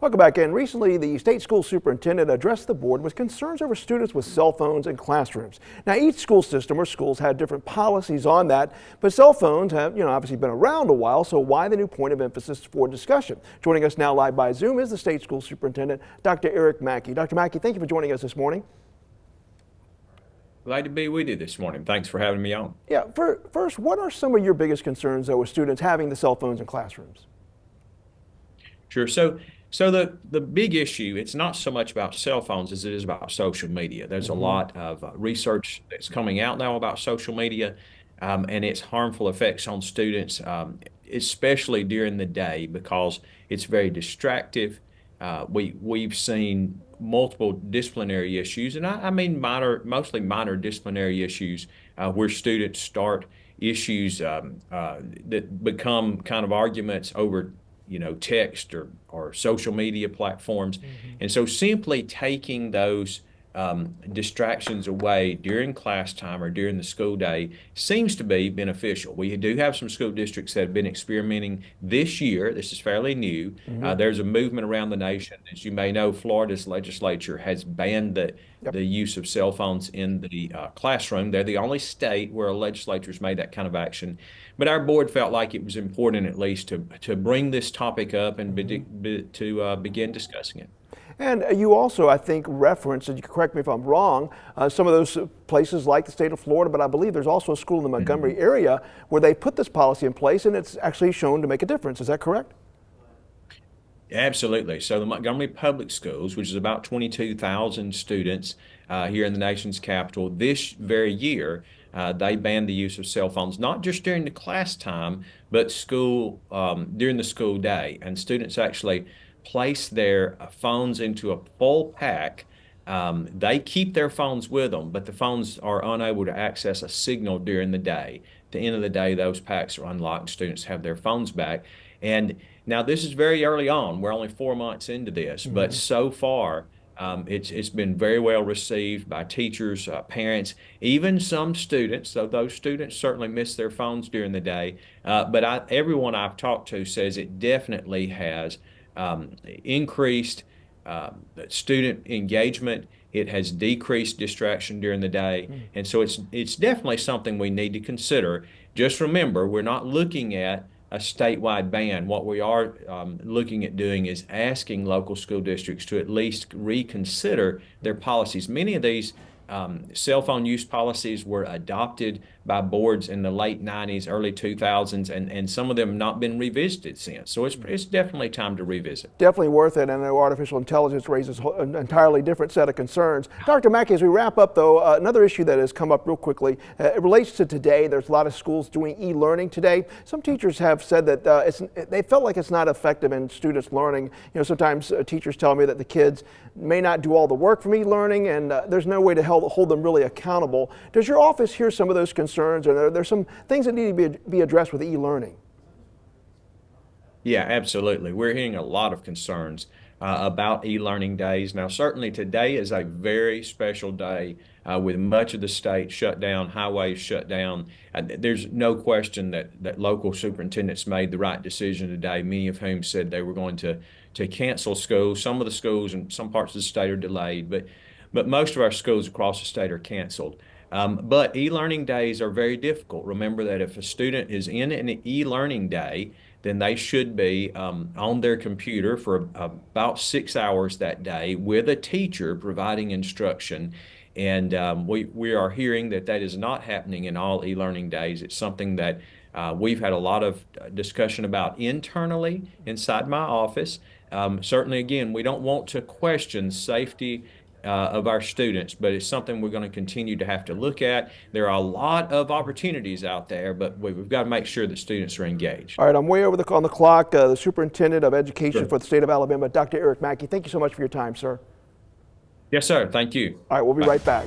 Welcome back in. Recently, the state school superintendent addressed the board with concerns over students with cell phones in classrooms. Now, each school system or schools had different policies on that, but cell phones have, obviously been around a while, so why the new point of emphasis for discussion? Joining us now live by Zoom is the state school superintendent, Dr. Eric Mackey. Dr. Mackey, thank you for joining us this morning. Glad to be with you this morning. Thanks for having me on. Yeah, first, what are some of your biggest concerns, though, with students having the cell phones in classrooms? Sure. So the big issue, it's not so much about cell phones as it is about social media. There's a lot of research that's coming out now about social media and its harmful effects on students, especially during the day, because it's very distractive. We've seen multiple disciplinary issues, and I mean mostly minor disciplinary issues where students start issues that become kind of arguments over text or social media platforms. And so simply taking those distractions away during class time or during the school day seems to be beneficial. We do have some school districts that have been experimenting this year. This is fairly new. There's a movement around the nation. As you may know, Florida's legislature has banned the use of cell phones in the classroom. They're the only state where a legislature's made that kind of action. But our board felt like it was important at least to bring this topic up and to begin discussing it. And you also, I think, referenced, and you can correct me if I'm wrong, some of those places like the state of Florida, but I believe there's also a school in the Montgomery area where they put this policy in place and it's actually shown to make a difference. Is that correct? Absolutely. So the Montgomery Public Schools, which is about 22,000 students here in the nation's capital, this very year, they banned the use of cell phones, not just during the class time, but during the school day. And students actually place their phones into a full pack. They keep their phones with them, but the phones are unable to access a signal during the day. At the end of the day, those packs are unlocked. Students have their phones back. And now this is very early on. We're only 4 months into this, but so far, it's been very well received by teachers, parents, even some students, though those students certainly miss their phones during the day. But everyone I've talked to says it definitely has increased student engagement. It has decreased distraction during the day. And so it's definitely something we need to consider. Just remember, we're not looking at a statewide ban. What we are looking at doing is asking local school districts to at least reconsider their policies. Many of these cell phone use policies were adopted by boards in the late 90s, early 2000s, and some of them have not been revisited since. So it's definitely time to revisit. Definitely worth it, and I know artificial intelligence raises an entirely different set of concerns. Dr. Mackey, as we wrap up though, another issue that has come up real quickly, it relates to today. There's a lot of schools doing e-learning today. Some teachers have said that they felt like it's not effective in students learning. Sometimes teachers tell me that the kids may not do all the work from e-learning, and there's no way to hold them really accountable. Does your office hear some of those concerns, or there's some things that need to be addressed with e-learning? Yeah, absolutely. We're hearing a lot of concerns about e-learning days. Now, certainly today is a very special day with much of the state shut down, highways shut down. There's no question that local superintendents made the right decision today, many of whom said they were going to cancel schools. Some of the schools in some parts of the state are delayed, but most of our schools across the state are canceled. But e-learning days are very difficult. Remember that if a student is in an e-learning day, then they should be on their computer for about 6 hours that day with a teacher providing instruction. And we are hearing that is not happening in all e-learning days. It's something that we've had a lot of discussion about internally inside my office. Certainly, again, we don't want to question safety of our students, but it's something we're going to continue to have to look at. There are a lot of opportunities out there, but we've got to make sure that students are engaged. All right, I'm way over on the clock. The Superintendent of Education for the state of Alabama, Dr. Eric Mackey, thank you so much for your time, sir. Yes, sir. Thank you. All right, we'll be right back.